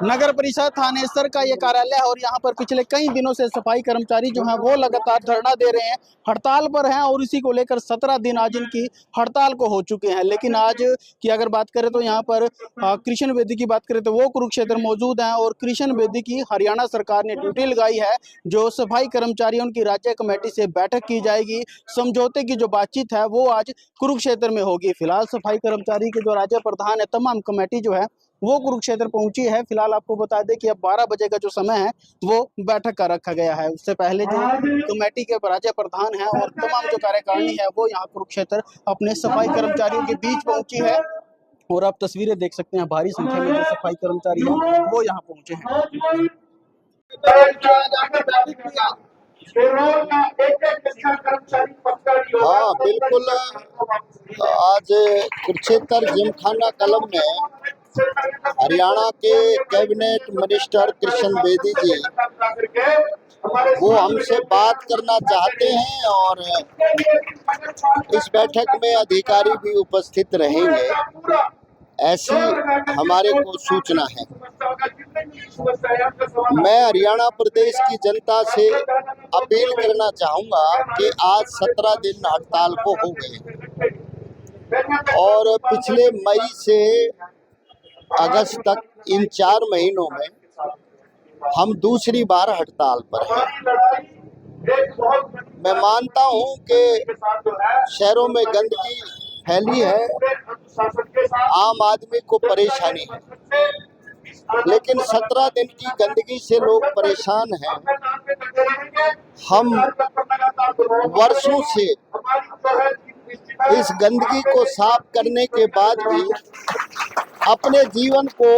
नगर परिषद थानेसर का ये कार्यालय है और यहाँ पर पिछले कई दिनों से सफाई कर्मचारी जो हैं वो लगातार धरना दे रहे हैं, हड़ताल पर हैं और इसी को लेकर 17 दिन आज इनकी हड़ताल को हो चुके हैं। लेकिन आज की अगर बात करें तो यहाँ पर कृष्ण बेदी की बात करें तो वो कुरुक्षेत्र मौजूद हैं और कृष्ण बेदी की हरियाणा सरकार ने ड्यूटी लगाई है। जो सफाई कर्मचारी उनकी राज्य कमेटी से बैठक की जाएगी, समझौते की जो बातचीत है वो आज कुरुक्षेत्र में होगी। फिलहाल सफाई कर्मचारी के जो राज्य प्रधान है, तमाम कमेटी जो है वो कुरुक्षेत्र पहुंची है। फिलहाल आपको बता दें कि अब 12 बजे का जो समय है वो बैठक का रखा गया है। उससे पहले जो कमेटी के राज्य प्रधान हैं और तमाम जो कार्यकारिणी है वो यहाँ कुरुक्षेत्र अपने सफाई कर्मचारियों के बीच पहुंची है और आप तस्वीरें देख सकते हैं, भारी संख्या में जो सफाई कर्मचारी है वो यहाँ पहुंचे हैं। हाँ बिल्कुल। आज कुरुक्षेत्र जिमखाना कलम में हरियाणा के कैबिनेट मिनिस्टर कृष्ण बेदी जी वो हमसे बात करना चाहते हैं और इस बैठक में अधिकारी भी उपस्थित रहेंगे, ऐसी हमारे को सूचना है। मैं हरियाणा प्रदेश की जनता से अपील करना चाहूँगा कि आज 17 दिन हड़ताल को हो गए और पिछले मई से अगस्त तक इन 4 महीनों में हम दूसरी बार हड़ताल पर हैं। मैं मानता हूं कि शहरों में गंदगी फैली है, आम आदमी को परेशानी है, लेकिन 17 दिन की गंदगी से लोग परेशान हैं। हम वर्षों से इस गंदगी को साफ करने के बाद भी अपने जीवन को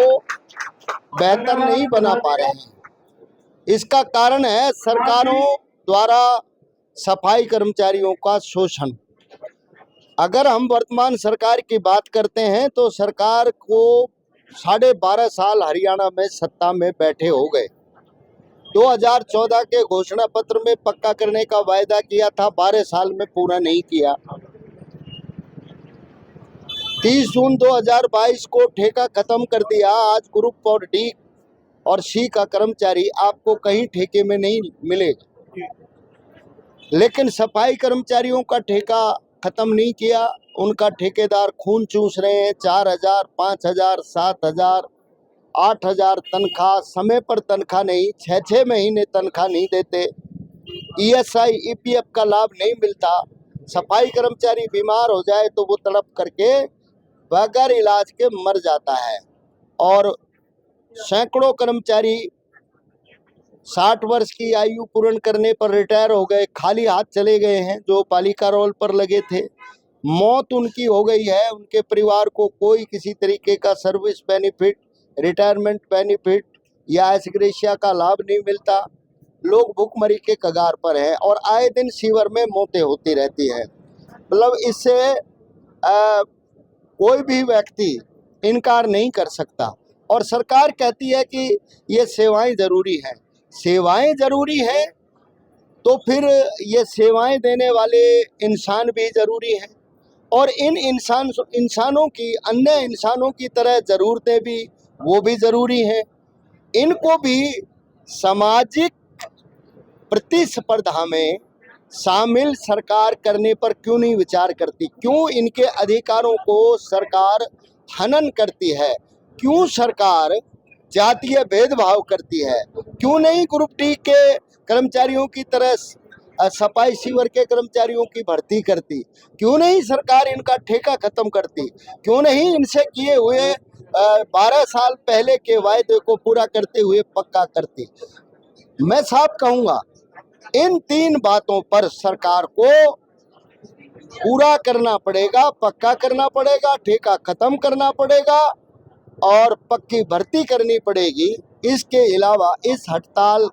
बेहतर नहीं बना पा रहे हैं। इसका कारण है सरकारों द्वारा सफाई कर्मचारियों का शोषण। अगर हम वर्तमान सरकार की बात करते हैं तो सरकार को 12.5 साल हरियाणा में सत्ता में बैठे हो गए। 2014 के घोषणा पत्र में पक्का करने का वायदा किया था, 12 साल में पूरा नहीं किया। 30 जून 2022 को ठेका खत्म कर दिया। आज ग्रुप और डी और सी का कर्मचारी आपको कहीं ठेके में नहीं मिलेगा, लेकिन सफाई कर्मचारियों का ठेका खत्म नहीं किया। उनका ठेकेदार खून चूस रहे हैं। 4,000, 5,000, 7,000, 8,000 तनख्वाह, समय पर तनख्वाह नहीं, 6-6 महीने तनख्वाह नहीं देते। ESI EPF का लाभ नहीं मिलता। सफाई कर्मचारी बीमार हो जाए तो वो तड़प करके बगैर इलाज के मर जाता है और सैकड़ों कर्मचारी 60 वर्ष की आयु पूर्ण करने पर रिटायर हो गए, खाली हाथ चले गए हैं। जो पालिका रोल पर लगे थे, मौत उनकी हो गई है। उनके परिवार को कोई किसी तरीके का सर्विस बेनिफिट, रिटायरमेंट बेनिफिट या एसग्रेशिया का लाभ नहीं मिलता। लोग भूखमरी के कगार पर हैं और आए दिन सीवर में मौतें होती रहती हैं। मतलब इससे कोई भी व्यक्ति इनकार नहीं कर सकता। और सरकार कहती है कि ये सेवाएं जरूरी हैं। सेवाएं जरूरी हैं तो फिर ये सेवाएं देने वाले इंसान भी जरूरी हैं और इन इंसानों की अन्य इंसानों की तरह ज़रूरतें भी वो भी ज़रूरी हैं। इनको भी सामाजिक प्रतिस्पर्धा में शामिल सरकार करने पर क्यों नहीं विचार करती? क्यों इनके अधिकारों को सरकार हनन करती है? क्यों सरकार जातीय भेदभाव करती है? क्यों नहीं ग्रुप डी के कर्मचारियों की तरह सफाई सीवर के कर्मचारियों की भर्ती करती? क्यों नहीं सरकार इनका ठेका खत्म करती? क्यों नहीं इनसे किए हुए 12 साल पहले के वायदे को पूरा करते हुए पक्का करती? मैं साफ कहूँगा, इन 3 बातों पर सरकार को पूरा करना पड़ेगा, पक्का करना पड़ेगा, ठेका खत्म करना पड़ेगा और पक्की भर्ती करनी पड़ेगी। इसके अलावा इस हड़ताल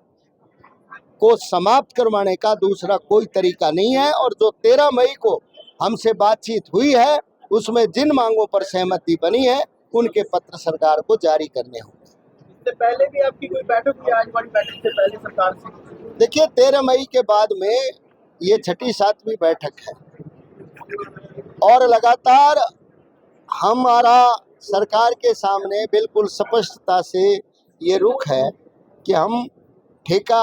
को समाप्त करवाने का दूसरा कोई तरीका नहीं है। और जो 13 मई को हमसे बातचीत हुई है उसमें जिन मांगों पर सहमति बनी है उनके पत्र सरकार को जारी करने होंगे। इससे पहले भी आपकी कोई बैठक हुई? आज वाली बैठक से पहले सरकार से? देखिए, 13 मई के बाद में ये 6ठी-7वीं बैठक है और लगातार हमारा सरकार के सामने बिल्कुल स्पष्टता से ये रुख है कि हम ठेका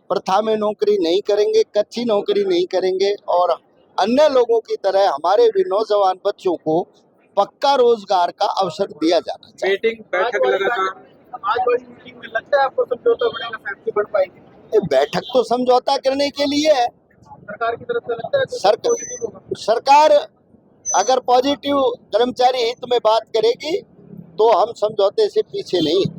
प्रथा में नौकरी नहीं करेंगे, कच्ची नौकरी नहीं करेंगे और अन्य लोगों की तरह हमारे भी नौजवान बच्चों को पक्का रोजगार का अवसर दिया जाना चाहिए। मीटिंग बैठक लगातार आज बड़ी मीटिंग में लगता है आपको समझौता बनेगा, फैक्ट्री बढ़ पाएगी? ये बैठक तो समझौता करने के लिए है। सरकार की तरफ से लगता है कुछ positive होगा? सरकार अगर पॉजिटिव कर्मचारी हित में बात करेगी तो हम समझौते से पीछे नहीं हैं।